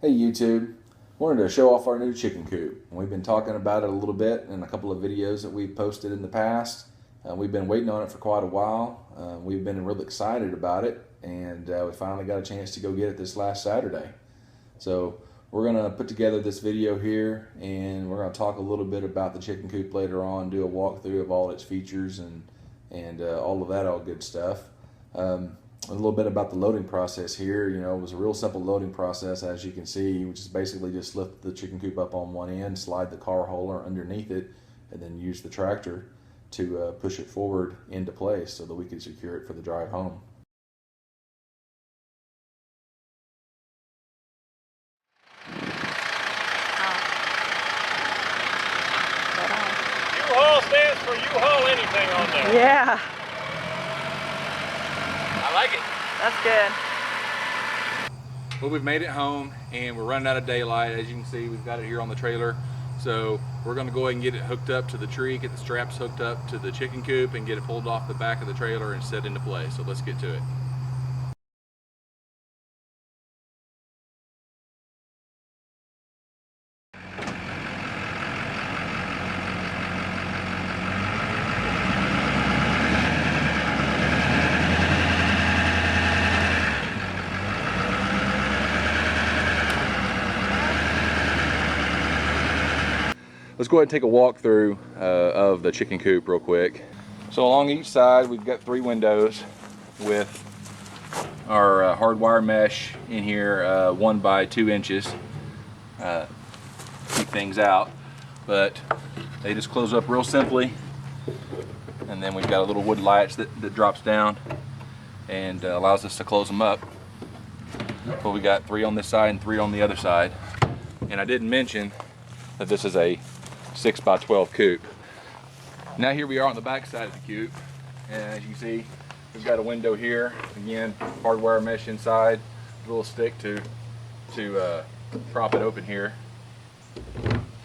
Hey YouTube, wanted to show off our new chicken coop. We've been talking about it a little bit in a couple of videos that we've posted in the past. We've been waiting on it for quite a while. We've been real excited about it, and we finally got a chance to go get it this last Saturday. So we're going to put together this video here, and we're going to talk a little bit about the chicken coop later on, do a walkthrough of all its features and all of that all good stuff. A little bit about the loading process here. You know, it was a real simple loading process, as you can see, which is basically just lift the chicken coop up on one end, slide the car hauler underneath it, and then use the tractor to push it forward into place so that we could secure it for the drive home. U-Haul stands for you haul anything on there. Yeah. I like it. That's good. Well, we've made it home and we're running out of daylight. As you can see, we've got it here on the trailer. So we're gonna go ahead and get it hooked up to the tree, get the straps hooked up to the chicken coop and get it pulled off the back of the trailer and set into place. So let's get to it. Let's go ahead and take a walk through of the chicken coop real quick. So along each side we've got 3 windows with our hardwire mesh in here, 1 by 2 inches. Keep things out, but they just close up real simply. And then we've got a little wood latch that drops down and allows us to close them up. But we got 3 on this side and 3 on the other side. And I didn't mention that this is a 6 by 12 coop. Now here we are on the back side of the coop, and as you can see, we've got a window here. Again, hardwire mesh inside, a little stick to prop it open here,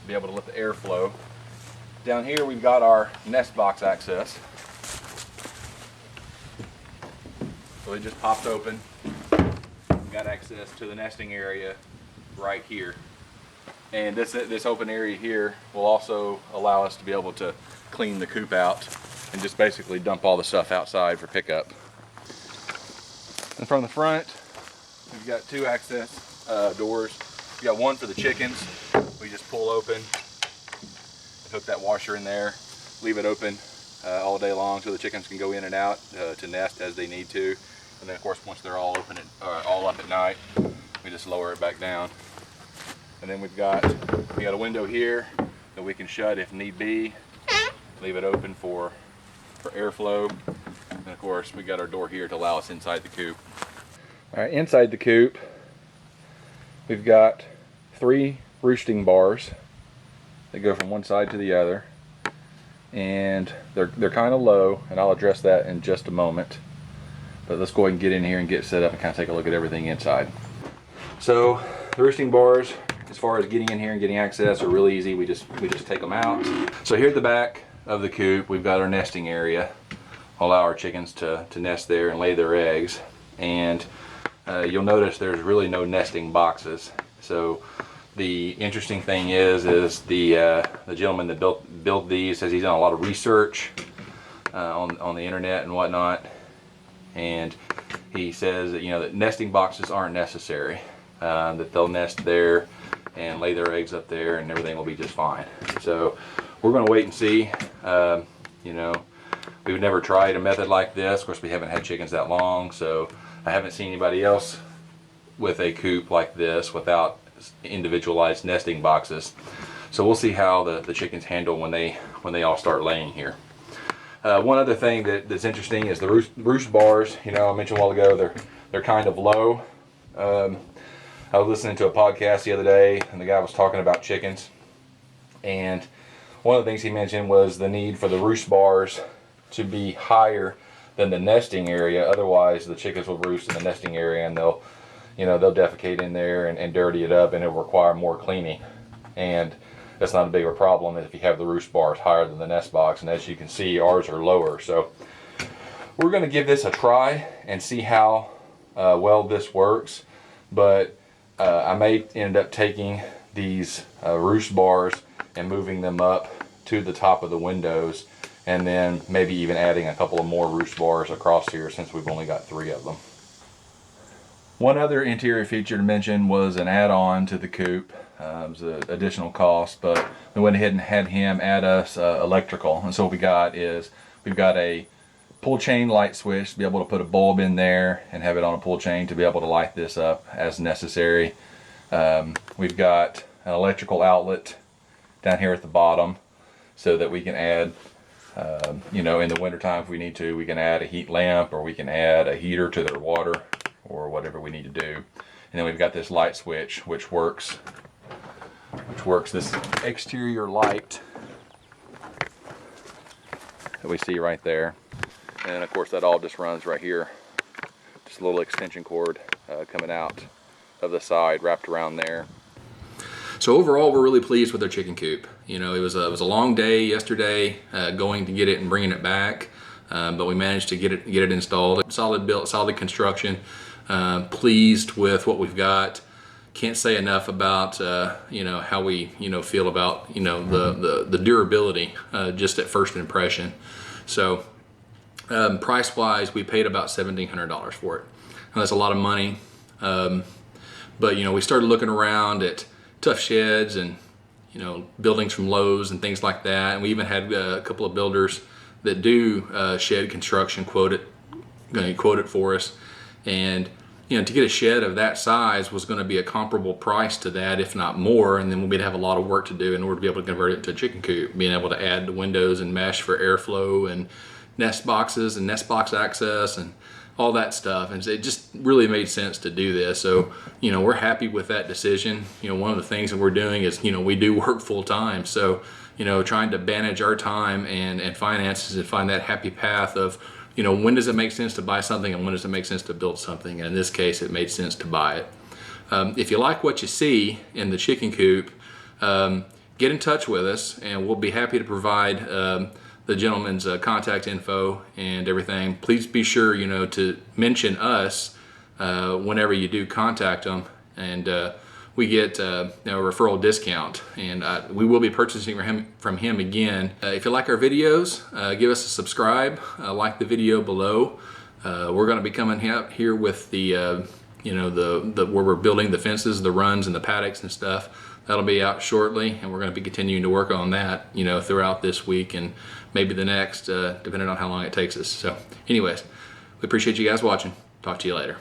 be able to let the air flow. Down here we've got our nest box access. So it just pops open. We've got access to the nesting area right here. And this open area here will also allow us to be able to clean the coop out and just basically dump all the stuff outside for pickup. And from the front, we've got 2 access doors. We've got one for the chickens. We just pull open, hook that washer in there, leave it open all day long so the chickens can go in and out to nest as they need to. And then of course, once they're all open, all up at night, we just lower it back down. And then we got a window here that we can shut if need be. Leave it open for airflow. And of course, we got our door here to allow us inside the coop. All right, inside the coop, we've got 3 roosting bars that go from one side to the other. And they're kind of low, and I'll address that in just a moment. But let's go ahead and get in here and get set up and kind of take a look at everything inside. So the roosting bars, as far as getting in here and getting access, are really easy. We just take them out. So here at the back of the coop, we've got our nesting area. Allow our chickens to nest there and lay their eggs. And you'll notice there's really no nesting boxes. So the interesting thing is the gentleman that built these says he's done a lot of research on the internet and whatnot. And he says that, you know, that nesting boxes aren't necessary. That they'll nest there and lay their eggs up there and everything will be just fine. So we're going to wait and see. You know, we've never tried a method like this. Of course, we haven't had chickens that long, so I haven't seen anybody else with a coop like this without individualized nesting boxes. So we'll see how the chickens handle when they all start laying here. One other thing that's interesting is the roost bars. You know, I mentioned a while ago they're kind of low. I was listening to a podcast the other day, and the guy was talking about chickens. And one of the things he mentioned was the need for the roost bars to be higher than the nesting area. Otherwise, the chickens will roost in the nesting area, and they'll defecate in there and dirty it up, and it'll require more cleaning. And that's not a big of a problem if you have the roost bars higher than the nest box. And as you can see, ours are lower. So we're going to give this a try and see how well this works. But I may end up taking these roost bars and moving them up to the top of the windows, and then maybe even adding a couple of more roost bars across here since we've only got 3 of them. One other interior feature to mention was an add-on to the coop. It was an additional cost, but we went ahead and had him add us electrical. And so what we got is we've got a pull chain light switch to be able to put a bulb in there and have it on a pull chain to be able to light this up as necessary. We've got an electrical outlet down here at the bottom so that we can add, you know, in the wintertime if we need to, we can add a heat lamp, or we can add a heater to their water, or whatever we need to do. And then we've got this light switch which works this exterior light that we see right there. And of course that all just runs right here, just a little extension cord coming out of the side wrapped around there. So overall, we're really pleased with our chicken coop. You know, it was a long day yesterday going to get it and bringing it back, but we managed to get it installed. Solid built, solid construction. Pleased with what we've got. Can't say enough about you know, how we, you know, feel about, you know, the durability just at first impression. So price wise, we paid about $1,700 for it. Now, that's a lot of money, but you know, we started looking around at tough sheds and, you know, buildings from Lowe's and things like that, and we even had a couple of builders that do shed construction quote it for us. And you know, to get a shed of that size was going to be a comparable price to that, if not more, and then we'd have a lot of work to do in order to be able to convert it into a chicken coop, being able to add the windows and mesh for airflow and nest boxes and nest box access and all that stuff. And it just really made sense to do this. So, you know, we're happy with that decision. You know, one of the things that we're doing is, you know, we do work full time. So, you know, trying to manage our time and finances and find that happy path of, you know, when does it make sense to buy something and when does it make sense to build something? And in this case, it made sense to buy it. If you like what you see in the chicken coop, get in touch with us and we'll be happy to provide the gentleman's contact info and everything. Please be sure, you know, to mention us whenever you do contact them, and we get a referral discount, and we will be purchasing from him again. If you like our videos, give us a subscribe, like the video below. We're going to be coming here with the you know, the where we're building the fences, the runs, and the paddocks and stuff. That'll be out shortly, and we're going to be continuing to work on that, you know, throughout this week and maybe the next, depending on how long it takes us. So anyways, we appreciate you guys watching. Talk to you later.